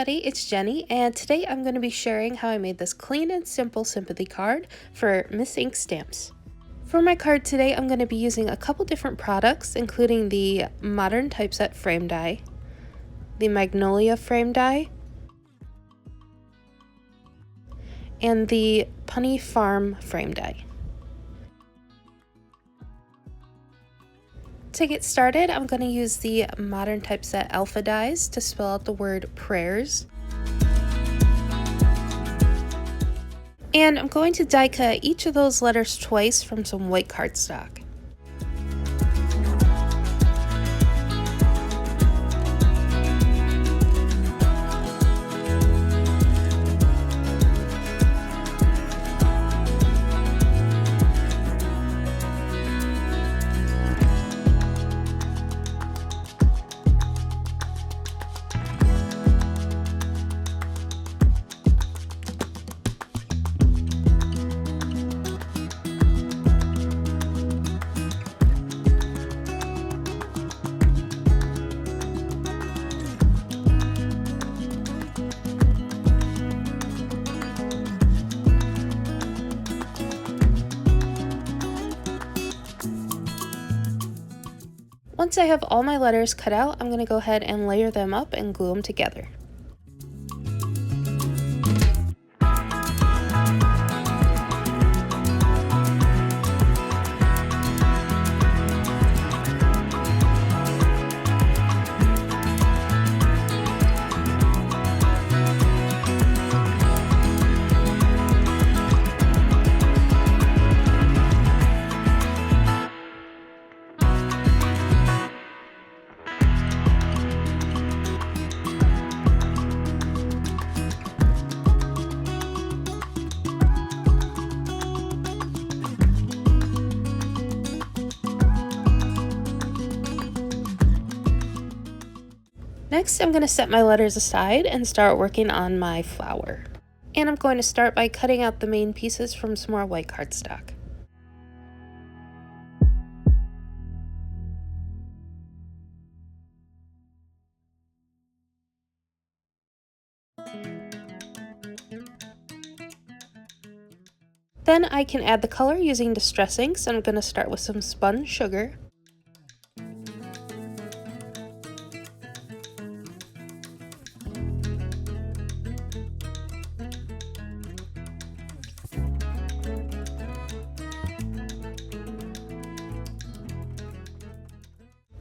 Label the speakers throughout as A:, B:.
A: everybody, it's Jenny, and today I'm going to be sharing how I made this clean and simple sympathy card for Miss Ink stamps. For my card today, I'm going to be using a couple different products, including the Modern Typeset Frame Die, the Magnolia Frame Die, and the Punny Farm Frame Die. To get started, I'm going to use the Modern Typeset Alpha dies to spell out the word prayers. And I'm going to die cut each of those letters twice from some white cardstock. Once I have all my letters cut out, I'm going to go ahead and layer them up and glue them together. Next, I'm going to set my letters aside and start working on my flower. And I'm going to start by cutting out the main pieces from some more white cardstock. Then I can add the color using distress inks, and I'm going to start with some spun sugar.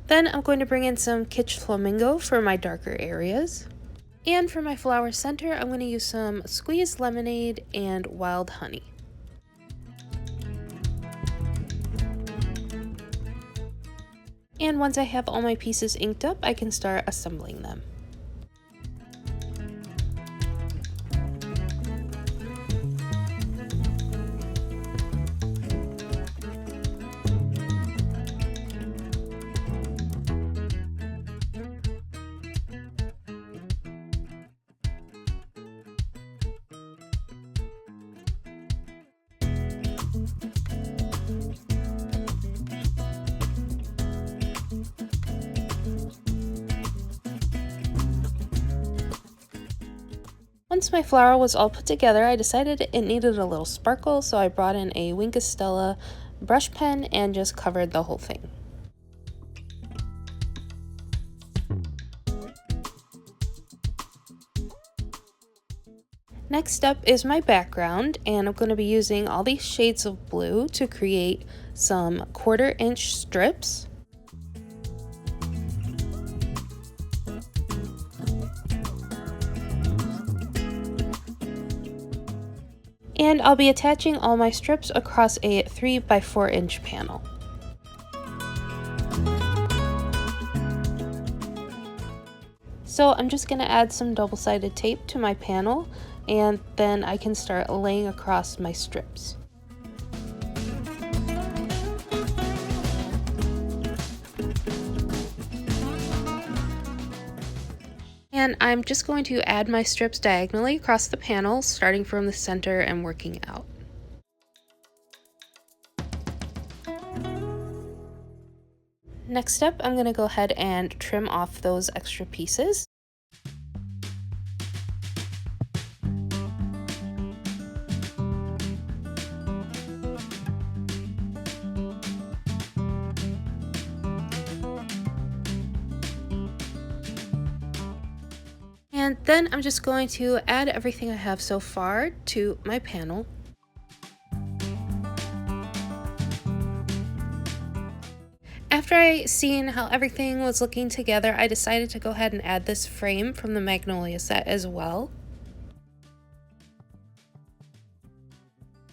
A: Then I'm going to bring in some Kitsch Flamingo for my darker areas. And for my flower center, I'm going to use some squeezed lemonade and wild honey. And once I have all my pieces inked up, I can start assembling them. Once my flower was all put together, I decided it needed a little sparkle, so I brought in a Wink of Stella brush pen and just covered the whole thing. Next up is my background, and I'm going to be using all these shades of blue to create some 1/4 inch strips. And I'll be attaching all my strips across a 3 by 4 inch panel. So I'm just going to add some double-sided tape to my panel, and then I can start laying across my strips. And I'm just going to add my strips diagonally across the panel, starting from the center and working out. Next up, I'm going to go ahead and trim off those extra pieces. And then I'm just going to add everything I have so far to my panel. After I seen how everything was looking together, I decided to go ahead and add this frame from the Magnolia set as well.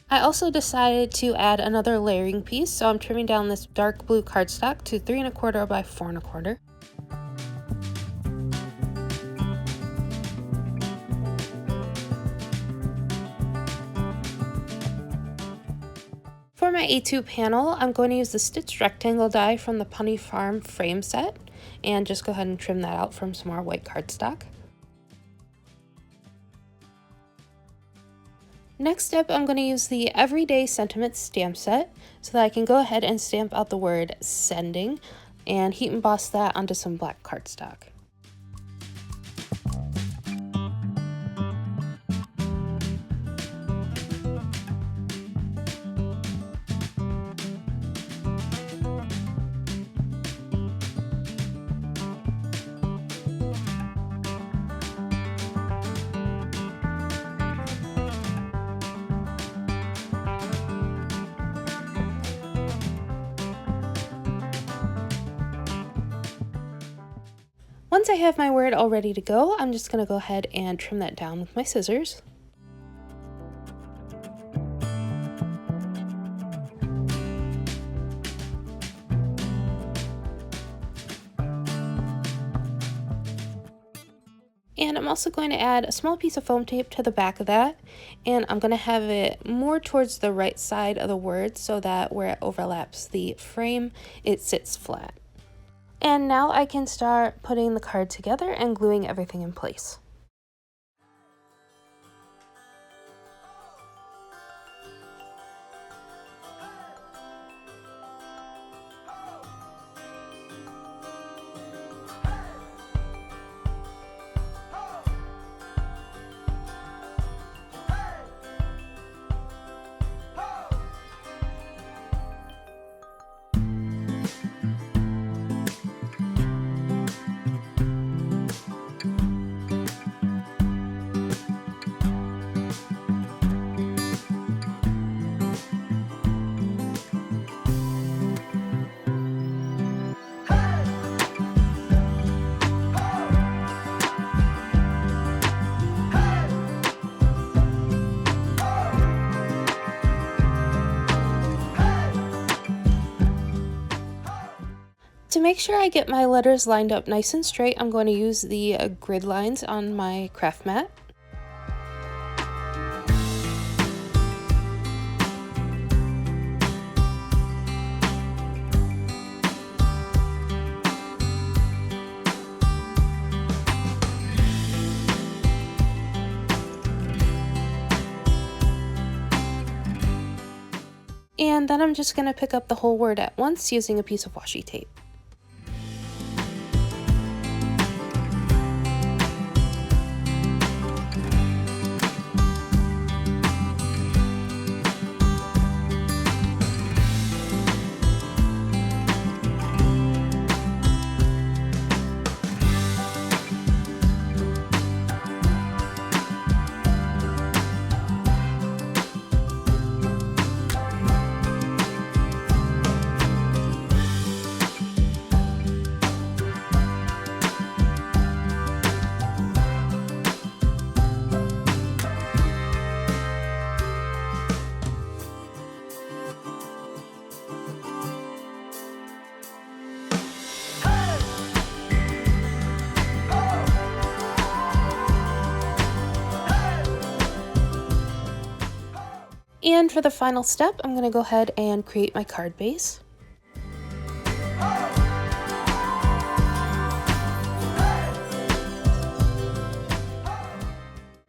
A: I also decided to add another layering piece, so I'm trimming down this dark blue cardstock to 3 1/4 by 4 1/4. For my A2 panel, I'm going to use the stitched rectangle die from the Punny Farm frame set, and just go ahead and trim that out from some more white cardstock. Next up, I'm going to use the Everyday Sentiment stamp set so that I can go ahead and stamp out the word sending and heat emboss that onto some black cardstock. Once I have my word all ready to go, I'm just going to go ahead and trim that down with my scissors. And I'm also going to add a small piece of foam tape to the back of that, and I'm going to have it more towards the right side of the word so that where it overlaps the frame, it sits flat. And now I can start putting the card together and gluing everything in place. To make sure I get my letters lined up nice and straight, I'm going to use the grid lines on my craft mat. And then I'm just going to pick up the whole word at once using a piece of washi tape. And for the final step, I'm going to go ahead and create my card base.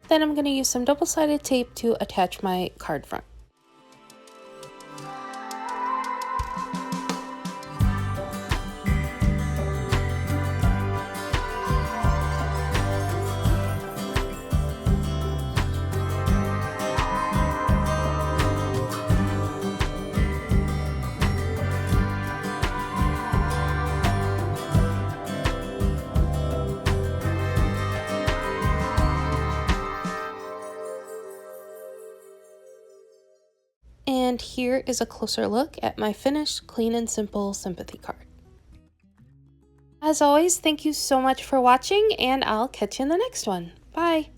A: Then I'm going to use some double-sided tape to attach my card front. And here is a closer look at my finished clean and simple sympathy card. As always, thank you so much for watching, and I'll catch you in the next one. Bye!